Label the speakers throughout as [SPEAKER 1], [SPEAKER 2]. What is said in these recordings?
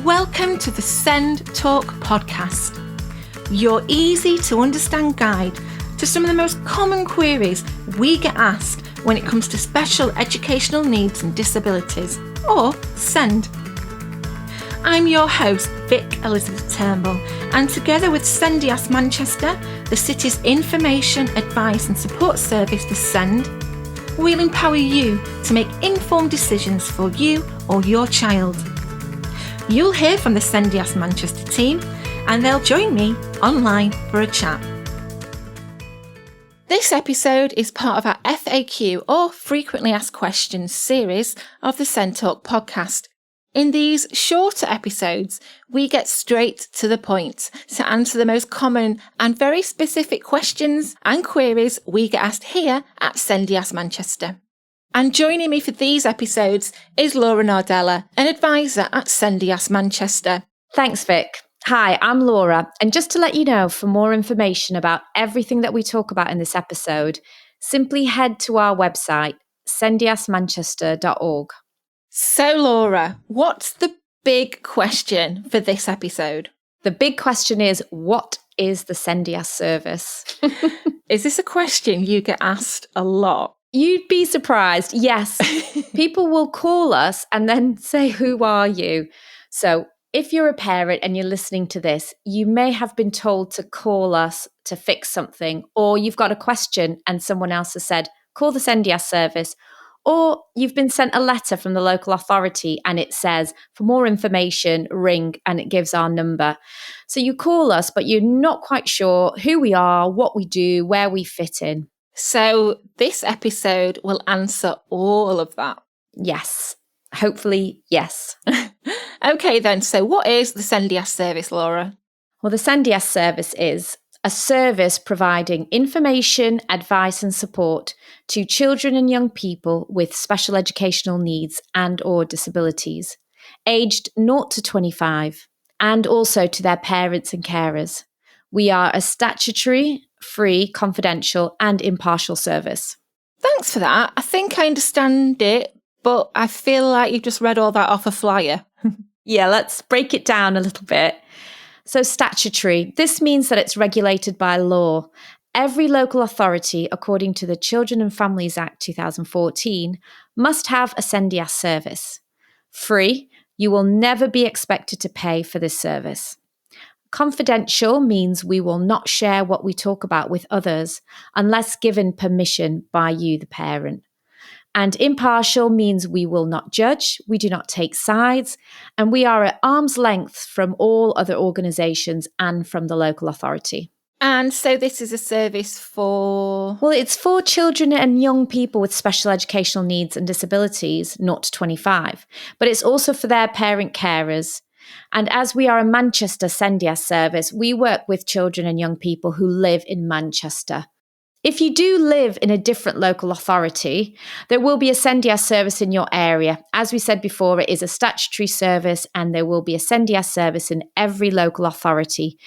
[SPEAKER 1] Welcome to the Send Talk podcast, your easy to understand guide to some of the most common queries we get asked when it comes to special educational needs and disabilities, or SEND. I'm your host, Vic Elizabeth Turnbull, and together with SENDIASS Manchester, the city's information, advice and support service for SEND, we'll empower you to make informed decisions for you or your child. You'll hear from the SENDIASS Manchester team, and they'll join me online for a chat. This episode is part of our FAQ, or Frequently Asked Questions, series of the Send Talk podcast. In these shorter episodes, we get straight to the point to answer the most common and very specific questions and queries we get asked here at SENDIASS Manchester. And joining me for these episodes is Laura Nardella, an advisor at SENDIASS Manchester.
[SPEAKER 2] Thanks, Vic. Hi, I'm Laura. And just to let you know, for more information about everything that we talk about in this episode, simply head to our website, sendiassmanchester.org.
[SPEAKER 1] So, Laura, what's the big question for this episode?
[SPEAKER 2] The big question is, what is the SENDIASS service?
[SPEAKER 1] Is this a question you get asked a lot?
[SPEAKER 2] You'd be surprised. Yes. People will call us and then say, who are you? So if you're a parent and you're listening to this, you may have been told to call us to fix something, or you've got a question and someone else has said, call the SENDIASS service, or you've been sent a letter from the local authority and it says, for more information, ring, and it gives our number. So you call us, but you're not quite sure who we are, what we do, where we fit in.
[SPEAKER 1] So this episode will answer all of that.
[SPEAKER 2] Yes. Hopefully, yes.
[SPEAKER 1] Okay then, so what is the SENDIASS service, Laura?
[SPEAKER 2] Well, the SENDIASS service is a service providing information, advice and support to children and young people with special educational needs and or disabilities, aged 0 to 25, and also to their parents and carers. We are a statutory, free, confidential and impartial service.
[SPEAKER 1] Thanks for that. I think I understand it, but I feel like you've just read all that off a flyer.
[SPEAKER 2] Yeah, let's break it down a little bit. So statutory, this means that it's regulated by law. Every local authority, according to the Children and Families Act 2014, must have a SENDIASS service. Free, you will never be expected to pay for this service. Confidential means we will not share what we talk about with others unless given permission by you, the parent. And impartial means we will not judge, we do not take sides, and we are at arm's length from all other organisations and from the local authority.
[SPEAKER 1] And so this is a service for...
[SPEAKER 2] Well, it's for children and young people with special educational needs and disabilities, 0 to 25, but it's also for their parent carers. And as we are a Manchester SENDIASS service, we work with children and young people who live in Manchester. If you do live in a different local authority, there will be a SENDIASS service in your area. As we said before, it is a statutory service and there will be a SENDIASS service in every local authority.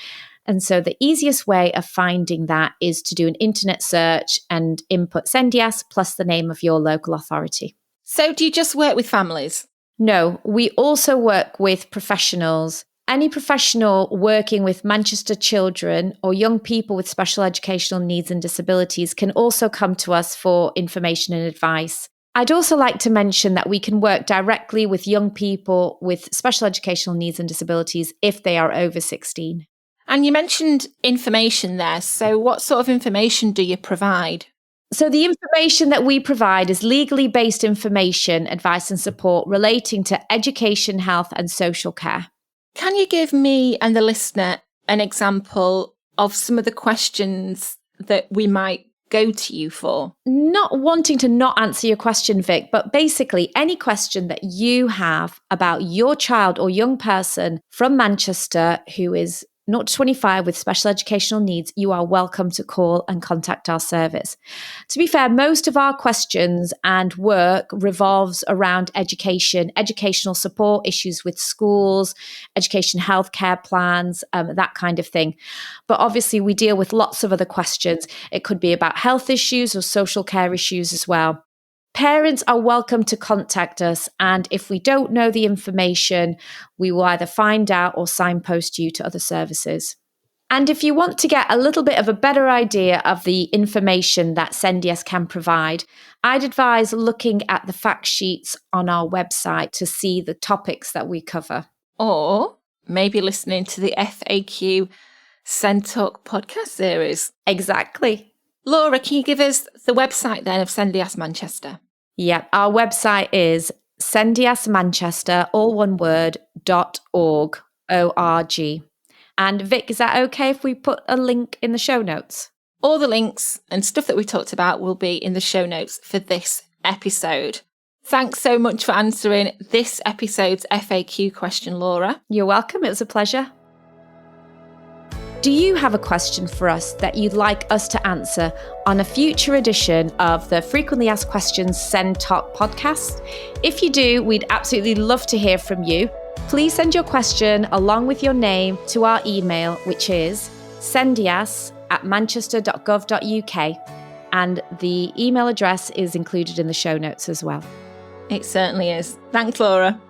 [SPEAKER 2] And so the easiest way of finding that is to do an internet search and input SENDIASS plus the name of your local authority.
[SPEAKER 1] So do you just work with families?
[SPEAKER 2] No, we also work with professionals. Any professional working with Manchester children or young people with special educational needs and disabilities can also come to us for information and advice. I'd also like to mention that we can work directly with young people with special educational needs and disabilities if they are over 16.
[SPEAKER 1] And you mentioned information there. So what sort of information do you provide?
[SPEAKER 2] So the information that we provide is legally based information, advice and support relating to education, health and social care.
[SPEAKER 1] Can you give me and the listener an example of some of the questions that we might go to you for?
[SPEAKER 2] Not wanting to not answer your question, Vic, but basically any question that you have about your child or young person from Manchester who is 0 to 25 with special educational needs, you are welcome to call and contact our service. To be fair, most of our questions and work revolves around education, educational support, issues with schools, education healthcare plans, that kind of thing. But obviously we deal with lots of other questions. It could be about health issues or social care issues as well. Parents are welcome to contact us, and if we don't know the information, we will either find out or signpost you to other services. And if you want to get a little bit of a better idea of the information that SENDIASS can provide, I'd advise looking at the fact sheets on our website to see the topics that we cover.
[SPEAKER 1] Or maybe listening to the FAQ Send Talk podcast series.
[SPEAKER 2] Exactly.
[SPEAKER 1] Laura, can you give us the website then of SENDIASS Manchester?
[SPEAKER 2] Yeah, our website is SENDIASS Manchester, all one word, .org, O-R-G. And Vic, is that okay if we put a link in the show notes?
[SPEAKER 1] All the links and stuff that we talked about will be in the show notes for this episode. Thanks so much for answering this episode's FAQ question, Laura.
[SPEAKER 2] You're welcome. It was a pleasure. Do you have a question for us that you'd like us to answer on a future edition of the Frequently Asked Questions Send Talk podcast? If you do, we'd absolutely love to hear from you. Please send your question along with your name to our email, which is sendiass@manchester.gov.uk, and the email address is included in the show notes as well.
[SPEAKER 1] It certainly is. Thanks, Laura.